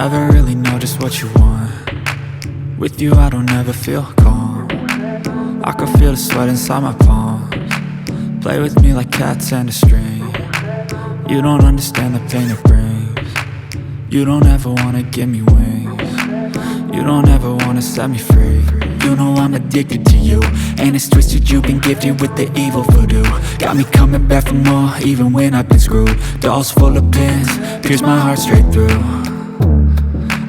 Never really know just what you want. With you I don't ever feel calm. I can feel the sweat inside my palms. Play with me like cats and a string. You don't understand the pain it brings. You don't ever wanna give me wings. You don't ever wanna set me free. You know I'm addicted to you, and it's twisted, you've been gifted with the evil voodoo. Got me coming back for more, even when I've been screwed. Dolls full of pins, pierce my heart straight through.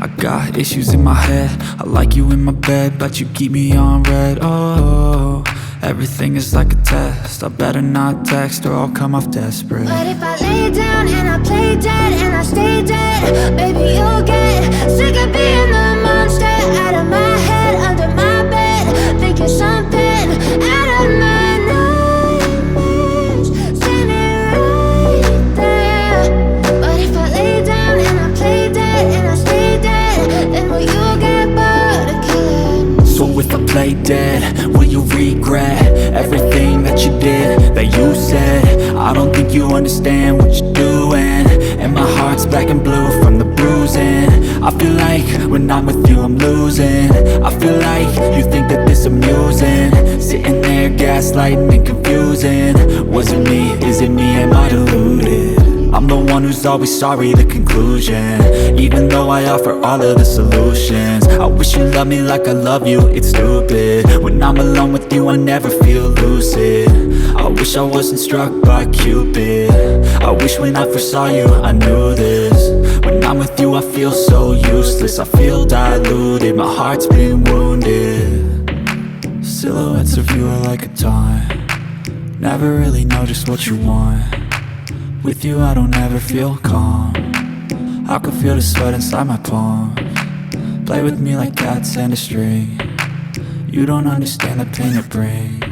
I got issues in my head, I like you in my bed, but you keep me on red. Oh, everything is like a test, I better not text or I'll come off desperate. But if I lay down and I play dead and I stay dead, baby you'll get sick of being the monster out of my head, under my bed, thinking something out of my nightmares, standing right there. But if I lay down and I play dead and I stay dead, then will you get bored of killing? So if I play dead, will you regret everything that you did, that you said? I don't think you understand what you're doing, and my heart's black and blue from the bruising. I feel like when I'm with you I'm losing. I feel like you think that this amusing, sitting there gaslighting and confusing. Was it me? Is it me? Am I deluded? I'm the one who's always sorry, the conclusion, even though I offer all of the solutions. I wish you loved me like I love you, it's stupid. When I'm alone with you I never feel lucid. I wish I wasn't struck by Cupid. I wish when I first saw you I knew this. When I'm with you I feel so useless, I feel diluted, my heart's been wounded. Silhouettes of you are like a taunt. Never really know just what you want. With you I don't ever feel calm. I can feel the sweat inside my palms. Play with me like cats and a string. You don't understand the pain it brings.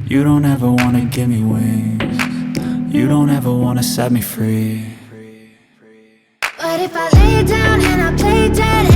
You don't ever wanna give me wings. You don't ever wanna set me free. But if I lay down and I play dead